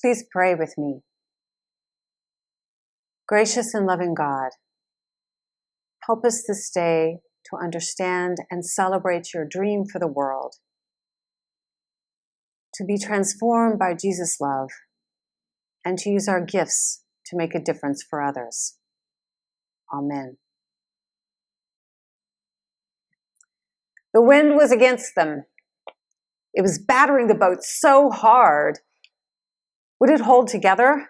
Please pray with me. Gracious and loving God, help us this day to understand and celebrate your dream for the world, to be transformed by Jesus' love, and to use our gifts to make a difference for others. Amen. The wind was against them. It was battering the boat so hard. Would it hold together?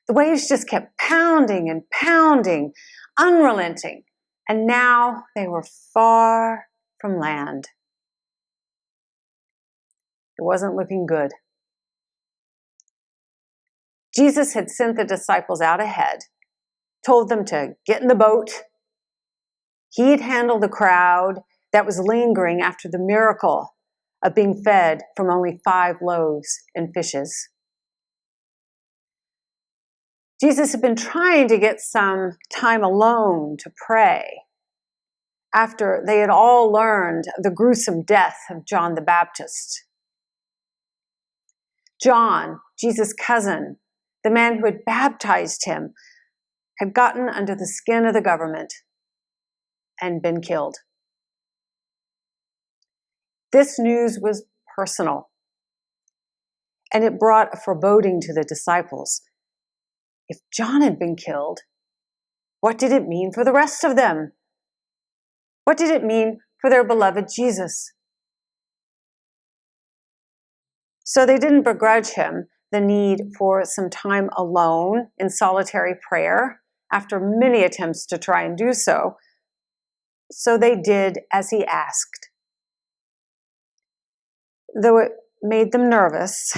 The waves just kept pounding and pounding, unrelenting, and now they were far from land. It wasn't looking good. Jesus had sent the disciples out ahead, told them to get in the boat. He'd handle the crowd that was lingering after the miracle of being fed from only 5 loaves and fishes. Jesus had been trying to get some time alone to pray after they had all learned of the gruesome death of John the Baptist. John, Jesus' cousin, the man who had baptized him, had gotten under the skin of the government and been killed. This news was personal, and it brought a foreboding to the disciples. If John had been killed, what did it mean for the rest of them? What did it mean for their beloved Jesus? So they didn't begrudge him the need for some time alone in solitary prayer after many attempts to try and do so. So they did as he asked. Though it made them nervous,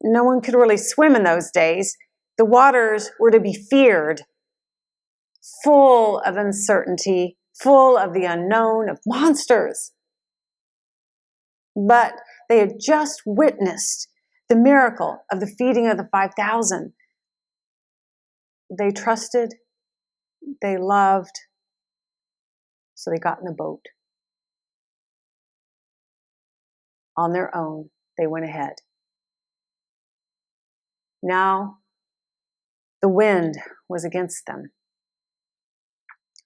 no one could really swim in those days. The waters were to be feared, full of uncertainty, full of the unknown, of monsters. But they had just witnessed the miracle of the feeding of the 5,000. They trusted, they loved, so they got in the boat. On their own, they went ahead. Now, the wind was against them.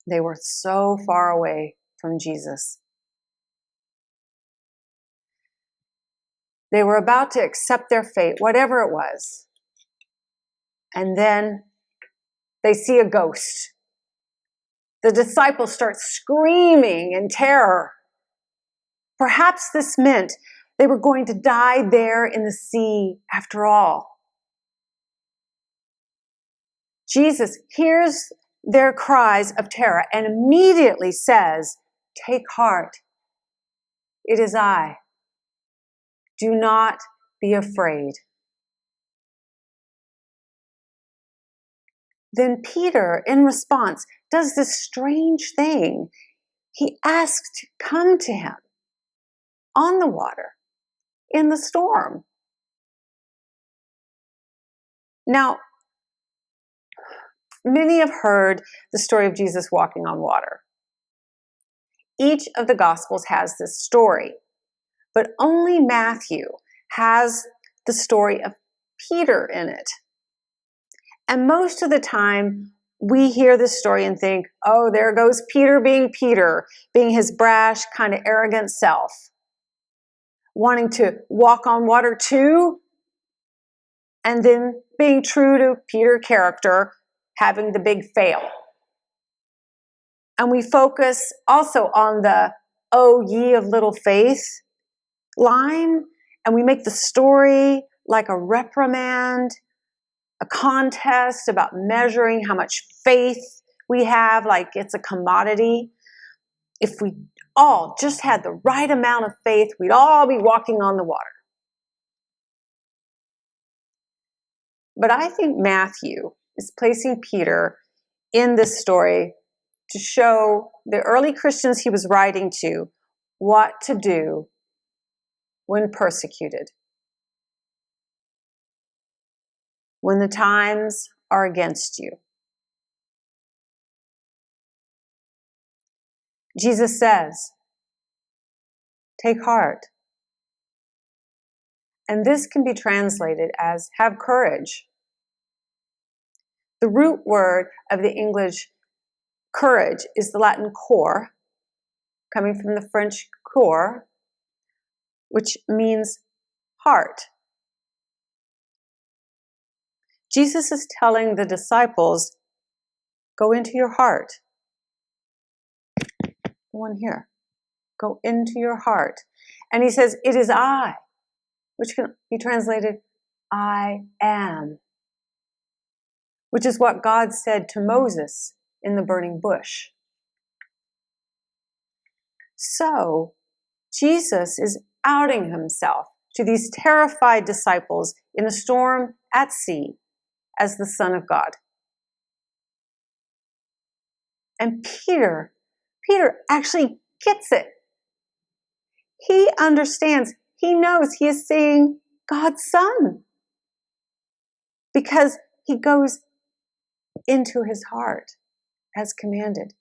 They were so far away from Jesus. They were about to accept their fate, whatever it was. And then they see a ghost. The disciples start screaming in terror. Perhaps this meant they were going to die there in the sea after all. Jesus hears their cries of terror and immediately says, "Take heart. It is I. Do not be afraid." Then Peter, in response, does this strange thing. He asks to come to him on the water in the storm. Now, many have heard the story of Jesus walking on water. Each of the Gospels has this story, but only Matthew has the story of Peter in it. And most of the time, we hear this story and think, oh, there goes Peter, being his brash, kind of arrogant self, wanting to walk on water too, and then being true to Peter's character, having the big fail. And we focus also on the, "Oh, ye of little faith" line, and we make the story like a reprimand, a contest about measuring how much faith we have, like it's a commodity. If we all just had the right amount of faith, we'd all be walking on the water. But I think Matthew is placing Peter in this story to show the early Christians he was writing to what to do when persecuted, when the times are against you. Jesus says, "Take heart." And this can be translated as have courage. The root word of the English courage is the Latin cor, coming from the French cœur, which means heart. Jesus is telling the disciples, go into your heart. The one here. Go into your heart. And he says, it is I, which can be translated, I am, which is what God said to Moses in the burning bush. So, Jesus is outing himself to these terrified disciples in a storm at sea as the Son of God. And Peter actually gets it. He understands. He knows he is seeing God's Son because he goes into his heart as commanded.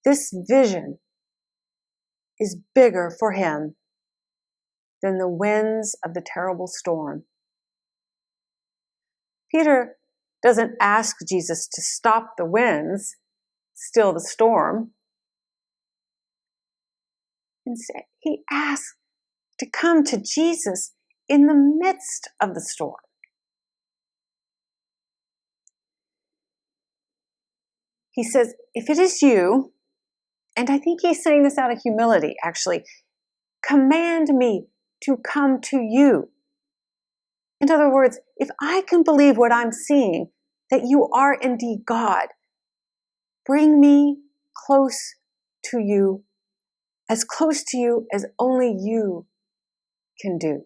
This vision is bigger for him than the winds of the terrible storm. Peter doesn't ask Jesus to stop the winds, still the storm. Instead, he asks to come to Jesus in the midst of the storm. He says, if it is you, and I think he's saying this out of humility, actually, command me to come to you. In other words, if I can believe what I'm seeing, that you are indeed God, bring me close to you as only you can do.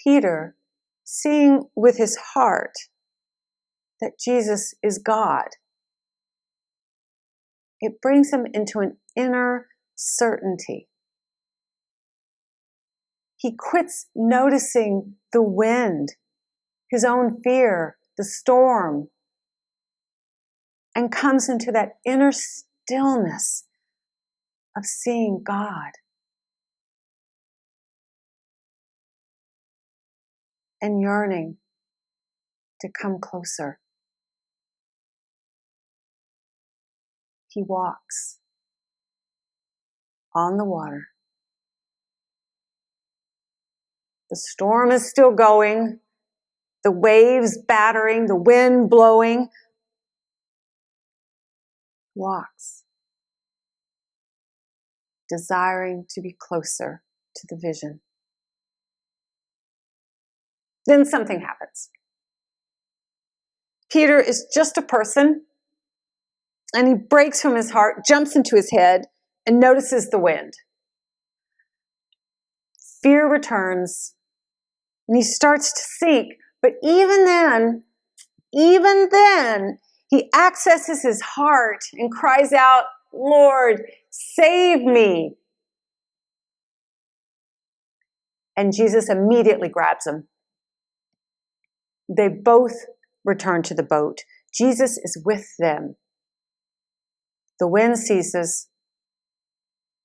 Peter, seeing with his heart that Jesus is God, it brings him into an inner certainty. He quits noticing the wind, his own fear, the storm, and comes into that inner stillness of seeing God and yearning to come closer. He walks on the water. The storm is still going, the waves battering, the wind blowing. Walks, desiring to be closer to the vision. Then something happens. Peter is just a person, and he breaks from his heart, jumps into his head, and notices the wind. Fear returns, and he starts to sink. But even then, he accesses his heart and cries out, Lord, save me. And Jesus immediately grabs him. They both return to the boat. Jesus is with them. The wind ceases,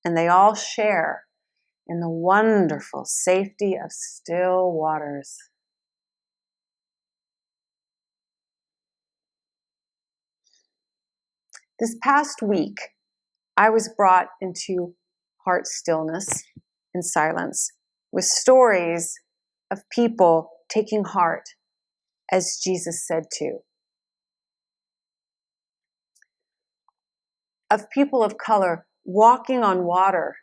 and they all share in the wonderful safety of still waters. This past week, I was brought into heart stillness and silence with stories of people taking heart as Jesus said to. Of people of color walking on water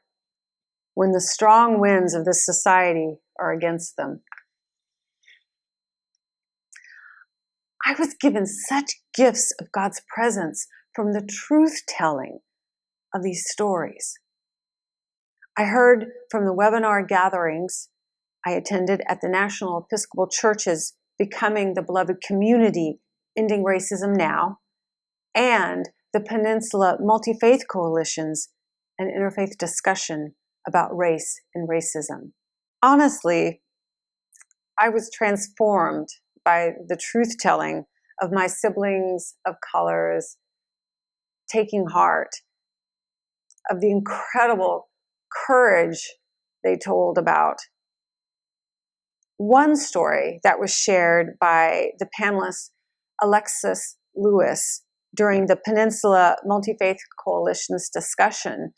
when the strong winds of this society are against them. I was given such gifts of God's presence from the truth-telling of these stories. I heard from the webinar gatherings I attended at the National Episcopal Church's Becoming the Beloved Community, Ending Racism Now, and the Peninsula Multi-Faith Coalition's an interfaith discussion about race and racism. Honestly, I was transformed by the truth-telling of my siblings of colors taking heart of the incredible courage they told about. One story that was shared by the panelist Alexis Lewis during the Peninsula Multi-Faith Coalition's discussion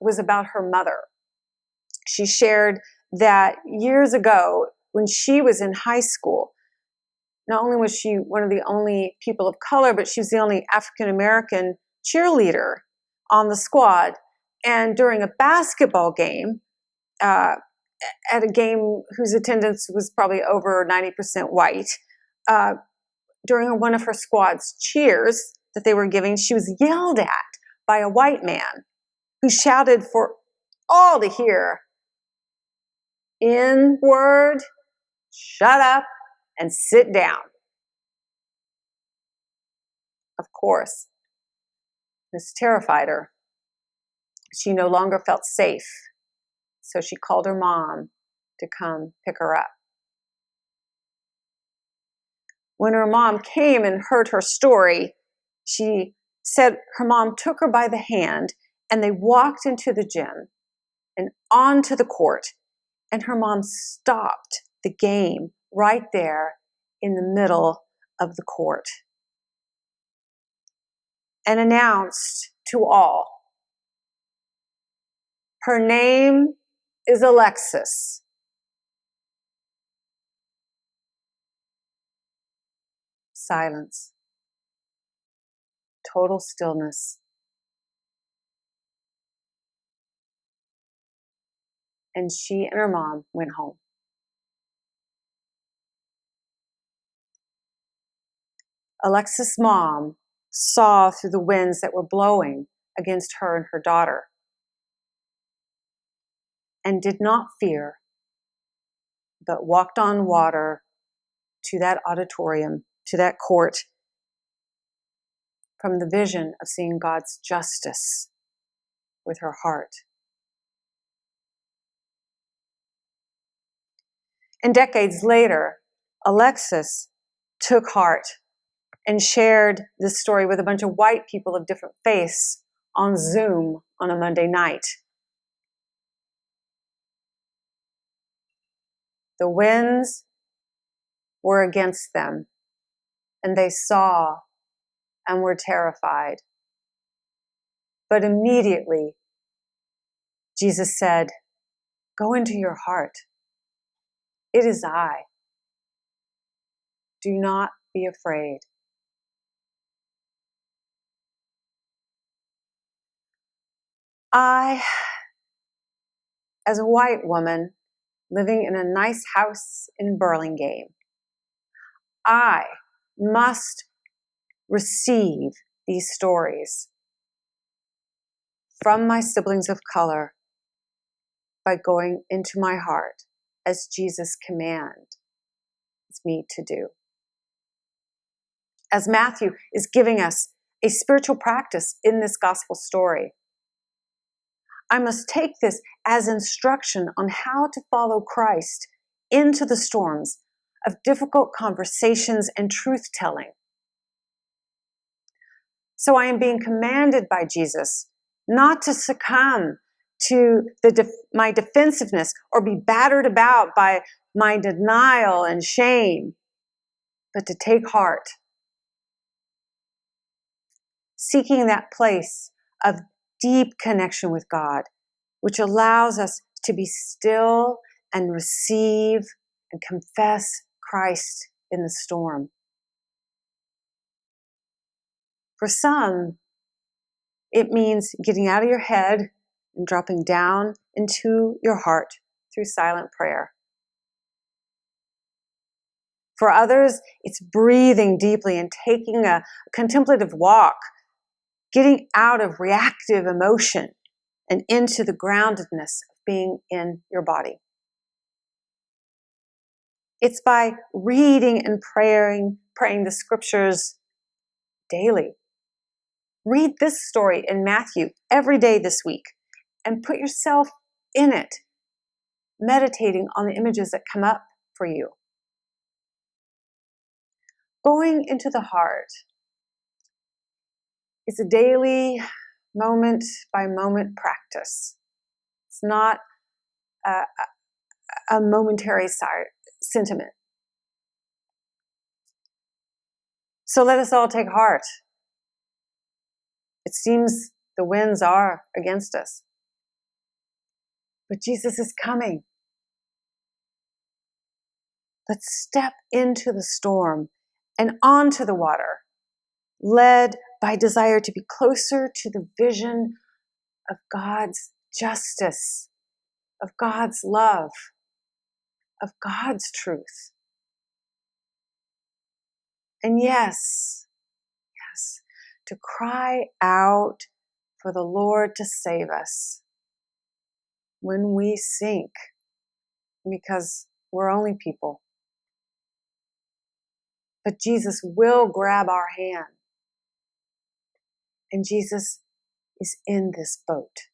was about her mother. She shared that years ago, when she was in high school, not only was she one of the only people of color, but she was the only African-American cheerleader on the squad. And during a basketball game, at a game whose attendance was probably over 90% white, during one of her squad's cheers that they were giving, she was yelled at by a white man who shouted for all to hear, "N-word, shut up and sit down." Of course, this terrified her. She no longer felt safe, so she called her mom to come pick her up. When her mom came and heard her story, she said her mom took her by the hand and they walked into the gym and onto the court, and her mom stopped the game right there in the middle of the court and announced to all, "Her name is Alexis." Silence. Total stillness. And she and her mom went home. Alexis' mom saw through the winds that were blowing against her and her daughter and did not fear, but walked on water to that auditorium, to that court, from the vision of seeing God's justice with her heart. And decades later, Alexis took heart and shared this story with a bunch of white people of different faiths on Zoom on a Monday night. The winds were against them, and they saw and were terrified. But immediately, Jesus said, "Go into your heart. It is I. Do not be afraid." I, as a white woman living in a nice house in Burlingame, I must receive these stories from my siblings of color by going into my heart as Jesus commands me to do. As Matthew is giving us a spiritual practice in this gospel story, I must take this as instruction on how to follow Christ into the storms of difficult conversations and truth-telling. So I am being commanded by Jesus not to succumb to my defensiveness or be battered about by my denial and shame, but to take heart, seeking that place of deep connection with God, which allows us to be still and receive and confess Christ in the storm. For some, it means getting out of your head and dropping down into your heart through silent prayer. For others, it's breathing deeply and taking a contemplative walk, getting out of reactive emotion and into the groundedness of being in your body. It's by reading and praying the scriptures daily. Read this story in Matthew every day this week and put yourself in it, meditating on the images that come up for you. Going into the heart is a daily moment by moment practice. It's not a momentary sentiment. So let us all take heart. It seems the winds are against us, but Jesus is coming. Let's step into the storm and onto the water, led by desire to be closer to the vision of God's justice, of God's love, of God's truth. And yes, to cry out for the Lord to save us when we sink, because we're only people. But Jesus will grab our hand. And Jesus is in this boat.